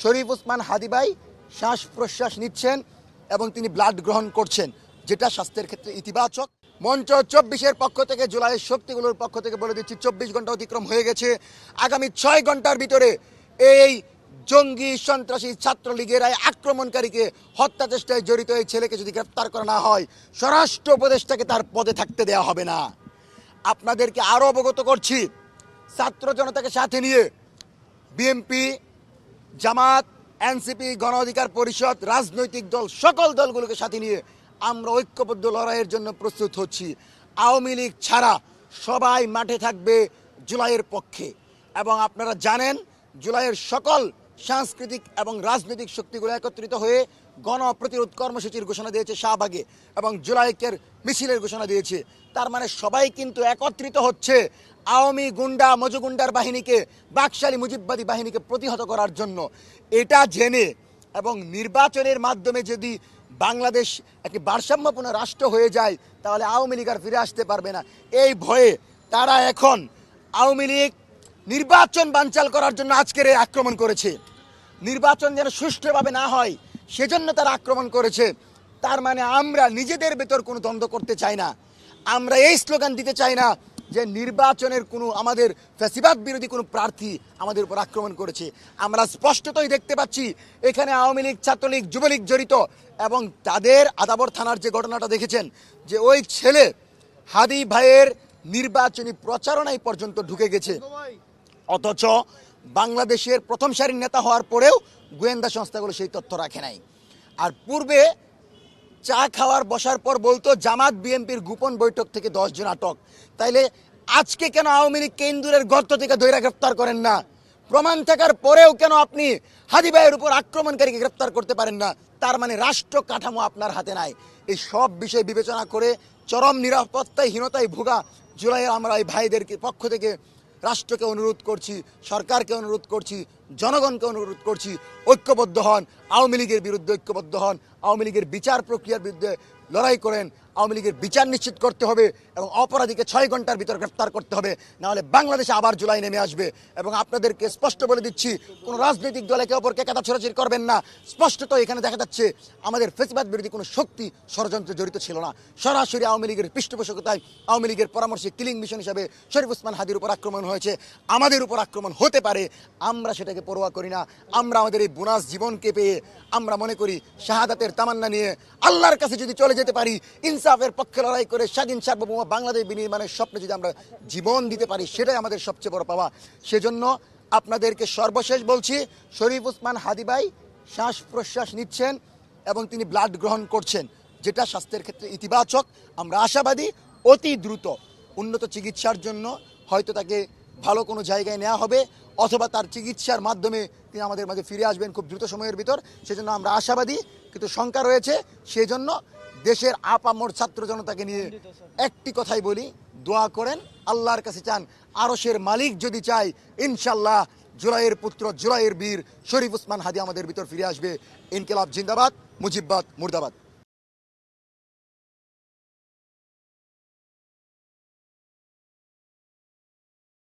শরীফ ওসমান হাদী ভাই শ্বাস প্রশ্বাস নিচ্ছেন এবং তিনি ব্লাড গ্রহণ করছেন, যেটা স্বাস্থ্যের ক্ষেত্রে ইতিবাচক। মঞ্চ 24-এর পক্ষ থেকে, জুলাইয়ের শক্তিগুলোর পক্ষ থেকে বলে দিচ্ছি, 24 ঘন্টা অতিক্রম হয়ে গেছে। আগামী 6 ঘন্টার ভিতরে এই জঙ্গি সন্ত্রাসী ছাত্রলীগের এই আক্রমণকারীকে, হত্যা চেষ্টায় জড়িত এই ছেলেকে যদি গ্রেফতার করা না হয়, স্বরাষ্ট্র উপদেষ্টাকে তার পদে থাকতে দেওয়া হবে না। আপনাদেরকে আরও অবগত করছি, ছাত্র জনতাকে সাথে নিয়ে বিএনপি, জামাত, এনসিপি, গণ অধিকার পরিষদ, রাজনৈতিক দল, সকল দলগুলোকে সাথে নিয়ে আমরা ঐক্যবদ্ধ লড়াইয়ের জন্য প্রস্তুত হচ্ছি। আওয়ামী লীগ ছাড়া সবাই মাঠে থাকবে জুলাইয়ের পক্ষে। এবং আপনারা জানেন, জুলাইয়ের সকল সাংস্কৃতিক এবং রাজনৈতিক শক্তিগুলো একত্রিত হয়ে গণ প্রতিরোধ কর্মসূচির ঘোষণা দিয়েছে শাহবাগে, এবং জুলাইকের মিছিলের ঘোষণা দিয়েছে। তার মানে সবাই কিন্তু একত্রিত হচ্ছে আওয়ামী গুন্ডা মজুগুন্ডার বাহিনীকে, বাকশালী মুজিববাদী বাহিনীকে প্রতিহত করার জন্য। এটা জেনে এবং নির্বাচনের মাধ্যমে যদি বাংলাদেশ একটি ভারসাম্যপূর্ণ রাষ্ট্র হয়ে যায়, তাহলে আওয়ামী লীগ আর ফিরে আসতে পারবে না। এই ভয়ে তারা এখন আওয়ামী লীগ নির্বাচন বানচাল করার জন্য আজকের এই আক্রমণ করেছে। নির্বাচন যেন সুষ্ঠুভাবে না হয় সেজন্য তারা আক্রমণ করেছে। তার মানে আমরা নিজেদের ভেতর কোনো দ্বন্দ্ব করতে চাই না। আমরা এই স্লোগান দিতে চাই না যে নির্বাচনের কোনো আমাদের ফ্যাসিবাদ বিরোধী কোনো প্রার্থী আমাদের উপর আক্রমণ করেছে। আমরা স্পষ্টতই দেখতে পাচ্ছি এখানে আওয়ামী লীগ, ছাত্রলীগ, যুবলীগ জড়িত। এবং তাদের আদাবর থানার যে ঘটনাটা দেখেছেন, যে ওই ছেলে হাদী ভাইয়ের নির্বাচনী প্রচারণায় পর্যন্ত ঢুকে গেছে, অথচ বাংলাদেশের প্রথম সারির নেতা হওয়ার পরেও গোয়েন্দা সংস্থাগুলো সেই তথ্য রাখে নাই। আর পূর্বে চা খাওয়ার বসার পর বলতো জামাত বিএনপির গোপন বৈঠক থেকে 10 জন আটক। তাইলে আজকে কেন আওয়ামী লীগকে ইন্দুরের গর্ত থেকে ধরে গ্রেফতার করেন না? প্রমাণ থাকার পরেও কেন আপনি হাদী ভাইয়ের উপর আক্রমণকারীকে গ্রেফতার করতে পারেন না? তার মানে রাষ্ট্র কাঠামো আপনার হাতে নাই। এই সব বিষয় বিবেচনা করে চরম নিরাপত্তাহীনতায় ভোগা জুলাইয়ের আমরা এই ভাইদেরকে পক্ষ থেকে রাষ্ট্রকে অনুরোধ করছি, সরকারকে অনুরোধ করছি, জনগণকে অনুরোধ করছি, ঐক্যবদ্ধ হন, আওয়ামী লীগের বিরুদ্ধে ঐক্যবদ্ধ হন, আওয়ামী লীগের বিচার প্রক্রিয়ার বিরুদ্ধে লড়াই করেন। আওয়ামী লীগের বিচার নিশ্চিত করতে হবে এবং অপরাধীকে 6 ঘন্টার ভিতর গ্রেফতার করতে হবে, নাহলে বাংলাদেশে আবার জুলাই নেমে আসবে। এবং আপনাদেরকে স্পষ্ট বলে দিচ্ছি, কোনো রাজনৈতিক দল একে অপরকে কাদা ছোড়াছড়ি করবেন না। স্পষ্টত এখানে দেখা যাচ্ছে আমাদের ফ্যাসিবাদ বিরোধী কোনো শক্তি ষড়যন্ত্রে জড়িত ছিল না। সরাসরি আওয়ামী লীগের পৃষ্ঠপোষকতায়, আওয়ামী লীগের পরামর্শে কিলিং মিশন হিসাবে শরীফ ওসমান হাদীর উপর আক্রমণ হয়েছে। আমাদের উপর আক্রমণ হতে পারে, আমরা সেটাকে পরোয়া করি না। আমরা আমাদের এই বোনাস জীবনকে পেয়ে আমরা মনে করি শাহাদাতের তামান্না নিয়ে আল্লাহর কাছে যদি চলে যেতে পারি, ইনসাফের পক্ষে লড়াই করে স্বাধীন সার্বভৌম বাংলাদেশ বিনির্মাণের স্বপ্নে যদি আমরা জীবন দিতে পারি, সেটাই আমাদের সবচেয়ে বড় পাওয়া। সেজন্য আপনাদেরকে সর্বশেষ বলছি, শরীফ ওসমান হাদী ভাই শ্বাস প্রশ্বাস নিচ্ছেন এবং তিনি ব্লাড গ্রহণ করছেন, যেটা স্বাস্থ্যের ক্ষেত্রে ইতিবাচক। আমরা আশাবাদী অতি দ্রুত উন্নত চিকিৎসার জন্য হয়তো তাকে ভালো কোনো জায়গায় নেওয়া হবে, অথবা তার চিকিৎসার মাধ্যমে তিনি আমাদের মাঝে ফিরে আসবেন খুব দ্রুত সময়ের ভিতর। সেজন্য আমরা আশাবাদী, কিন্তু শঙ্কা রয়েছে। সেজন্য দেশের আপামর ছাত্র জনতাকে নিয়ে একটি কথাই বলি, দোয়া করেন, আল্লাহর কাছে চান, আরশের মালিক যদি চায়, ইনশাল্লাহ জুলাইয়ের পুত্র, জুলাইয়ের বীর শরীফ ওসমান হাদী আমাদের ভিতর ফিরে আসবে। ইনকিলাব জিন্দাবাদ, মুজিববাদ মুর্দাবাদ।